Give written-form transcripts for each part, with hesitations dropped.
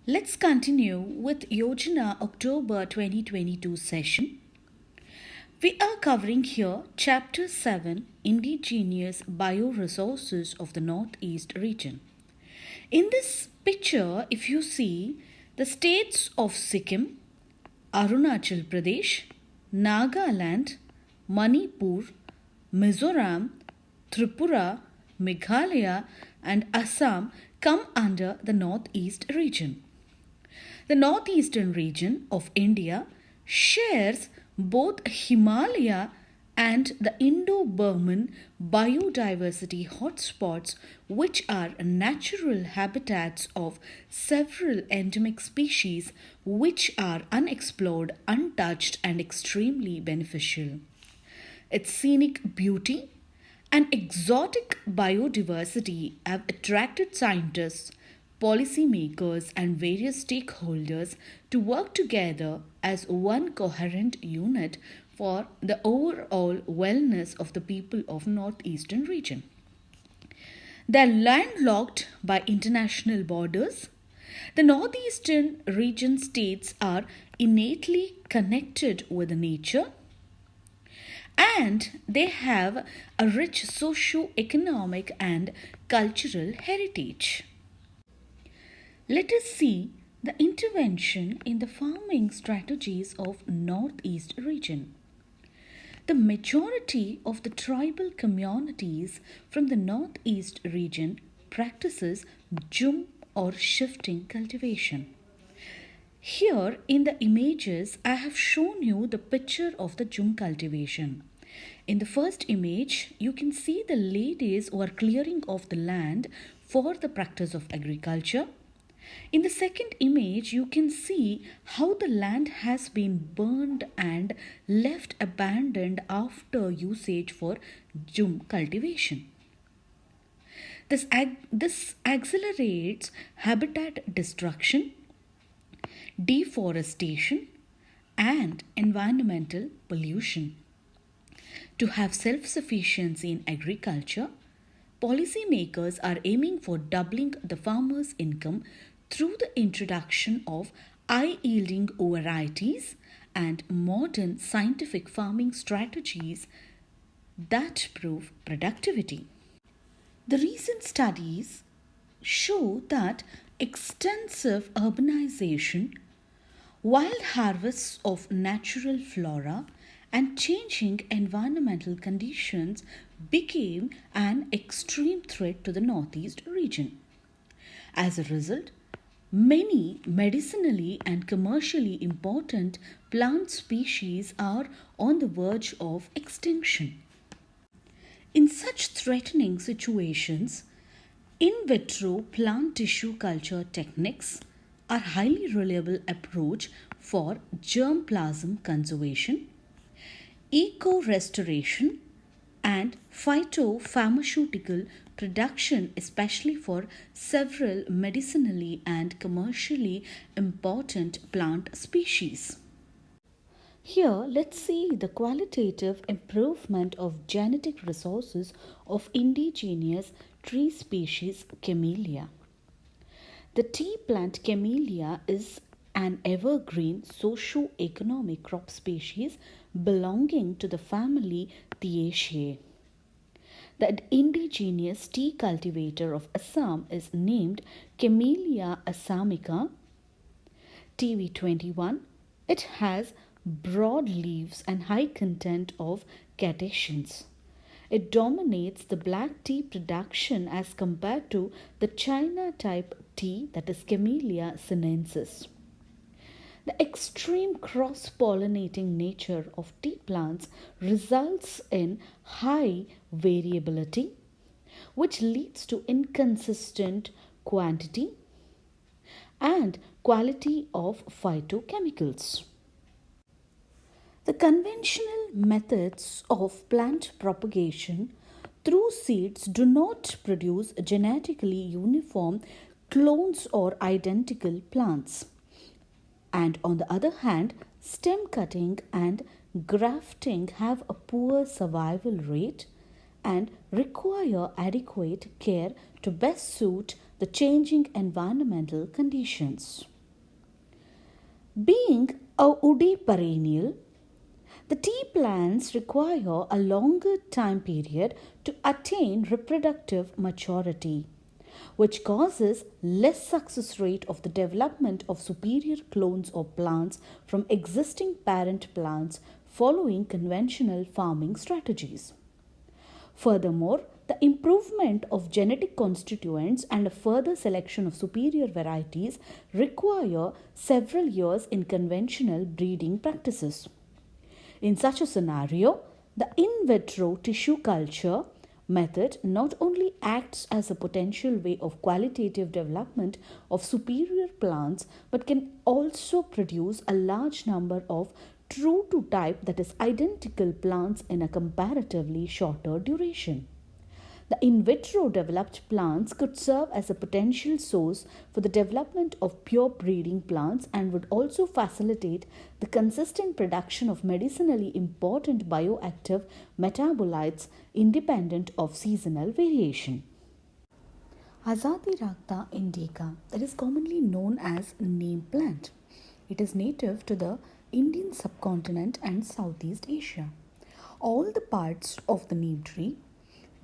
Let's continue with Yojana October 2022 session. We are covering here Chapter 7 Indigenous Bioresources of the Northeast region. In this picture, if you see the states of Sikkim, Arunachal Pradesh, Nagaland, Manipur, Mizoram, Tripura, Meghalaya, and Assam come under the Northeast region. The northeastern region of India shares both Himalaya and the Indo-Burman biodiversity hotspots, which are natural habitats of several endemic species which are unexplored, untouched, and extremely beneficial. Its scenic beauty and exotic biodiversity have attracted scientists, policymakers, and various stakeholders to work together as one coherent unit for the overall wellness of the people of northeastern region. They are landlocked by international borders. The northeastern region states are innately connected with nature and they have a rich socio-economic and cultural heritage. Let us see the intervention in the farming strategies of Northeast region. The majority of the tribal communities from the Northeast region practices jhum or shifting cultivation. Here in the images I have shown you the picture of the jhum cultivation. In the first image you can see the ladies who are clearing off the land for the practice of agriculture. In the second image, you can see how the land has been burned and left abandoned after usage for jhum cultivation. This accelerates habitat destruction, deforestation, and environmental pollution. To have self-sufficiency in agriculture, policymakers are aiming for doubling the farmers' income through the introduction of high-yielding varieties and modern scientific farming strategies that prove productivity. The recent studies show that extensive urbanization, wild harvests of natural flora, and changing environmental conditions became an extreme threat to the Northeast region. As a result, many medicinally and commercially important plant species are on the verge of extinction. In such threatening situations, in vitro plant tissue culture techniques are highly reliable approach for germplasm conservation, eco-restoration, and phytopharmaceutical production, especially for several medicinally and commercially important plant species. Here, let's see the qualitative improvement of genetic resources of indigenous tree species Camellia. The tea plant Camellia is an evergreen socio-economic crop species belonging to the family Theaceae. The indigenous tea cultivator of Assam is named Camellia assamica. TV21. It has broad leaves and high content of catechins. It dominates the black tea production as compared to the China type tea, that is Camellia sinensis. The extreme cross-pollinating nature of tea plants results in high variability, which leads to inconsistent quantity and quality of phytochemicals. The conventional methods of plant propagation through seeds do not produce genetically uniform clones or identical plants. And on the other hand, stem cutting and grafting have a poor survival rate and require adequate care to best suit the changing environmental conditions. Being a woody perennial, the tea plants require a longer time period to attain reproductive maturity, which causes less success rate of the development of superior clones or plants from existing parent plants following conventional farming strategies. Furthermore, the improvement of genetic constituents and a further selection of superior varieties require several years in conventional breeding practices. In such a scenario, the in vitro tissue culture method not only acts as a potential way of qualitative development of superior plants but can also produce a large number of true to type, that is identical plants in a comparatively shorter duration. The in vitro developed plants could serve as a potential source for the development of pure breeding plants and would also facilitate the consistent production of medicinally important bioactive metabolites independent of seasonal variation. Azadi Rakta indica, that is commonly known as neem plant. It is native to the Indian subcontinent and Southeast Asia. All the parts of the neem tree,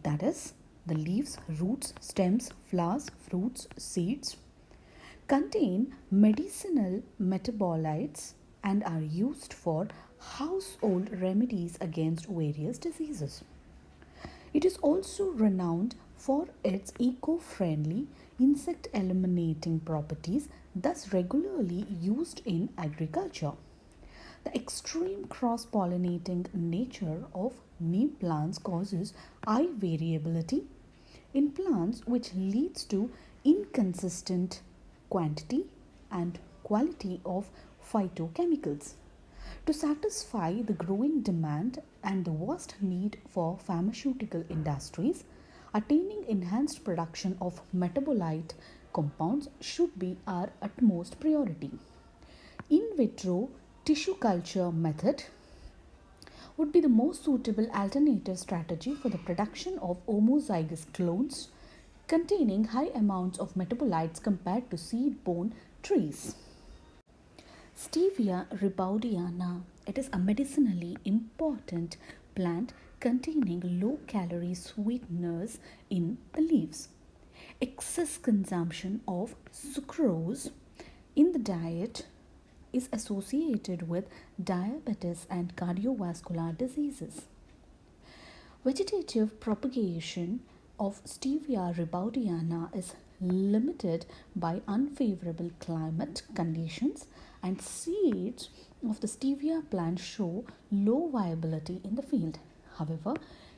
that is, the leaves, roots, stems, flowers, fruits, seeds, contain medicinal metabolites and are used for household remedies against various diseases. It is also renowned for its eco-friendly insect eliminating properties, thus regularly used in agriculture. The extreme cross-pollinating nature of neem plants causes eye variability in plants, which leads to inconsistent quantity and quality of phytochemicals. To satisfy the growing demand and the vast need for pharmaceutical industries, attaining enhanced production of metabolite compounds should be our utmost priority. In vitro tissue culture method would be the most suitable alternative strategy for the production of homozygous clones containing high amounts of metabolites compared to seed-borne trees. Stevia rebaudiana. It is a medicinally important plant containing low-calorie sweeteners in the leaves. Excess consumption of sucrose in the diet is associated with diabetes and cardiovascular diseases. Vegetative propagation of Stevia rebaudiana is limited by unfavorable climate conditions, and seeds of the stevia plant show low viability in the field. However,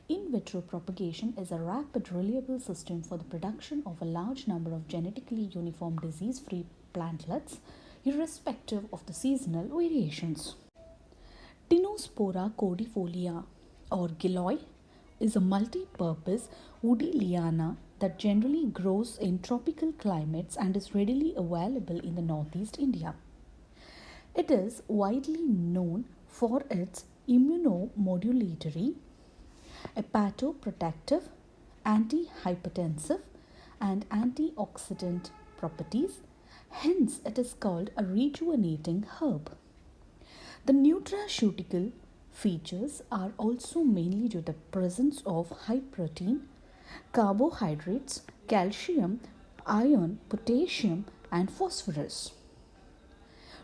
in vitro propagation is a rapid, reliable system for the production of a large number of genetically uniform disease-free plantlets, irrespective of the seasonal variations. Tinospora cordifolia or gilloy is a multi-purpose woody liana that generally grows in tropical climates and is readily available in the northeast India. It is widely known for its immunomodulatory, hepatoprotective, antihypertensive, and antioxidant properties. Hence, it is called a rejuvenating herb. The nutraceutical features are also mainly due to the presence of high protein, carbohydrates, calcium, iron, potassium, and phosphorus.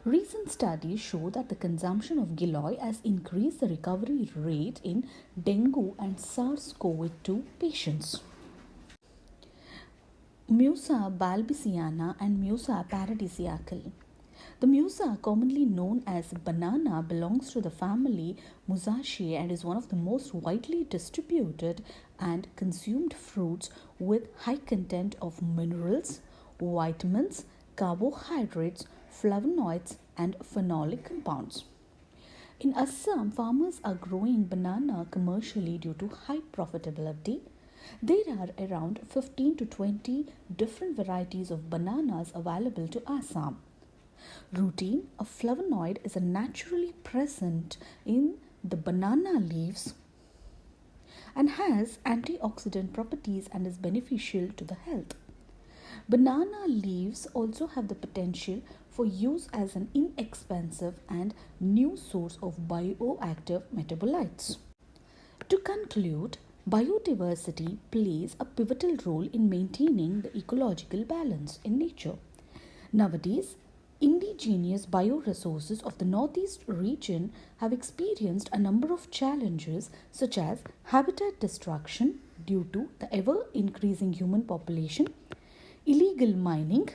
Recent studies show that the consumption of gilloy has increased the recovery rate in dengue and SARS-CoV-2 patients. Musa balbisiana and Musa paradisiacal. The Musa, commonly known as banana, belongs to the family Musaceae and is one of the most widely distributed and consumed fruits with high content of minerals, vitamins, carbohydrates, flavonoids, and phenolic compounds. In Assam, farmers are growing banana commercially due to high profitability. There are around 15 to 20 different varieties of bananas available to Assam. Rutin, a flavonoid, is a naturally present in the banana leaves and has antioxidant properties and is beneficial to the health. Banana leaves also have the potential for use as an inexpensive and new source of bioactive metabolites. To conclude, biodiversity plays a pivotal role in maintaining the ecological balance in nature. Nowadays, indigenous bioresources of the Northeast region have experienced a number of challenges such as habitat destruction due to the ever increasing human population, illegal mining,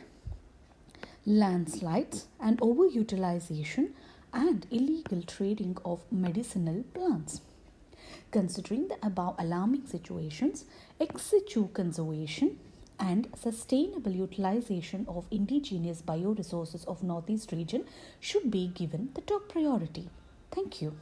landslides and overutilization, and illegal trading of medicinal plants. Considering the above alarming situations, ex situ conservation and sustainable utilization of indigenous bioresources of Northeast region should be given the top priority. Thank you.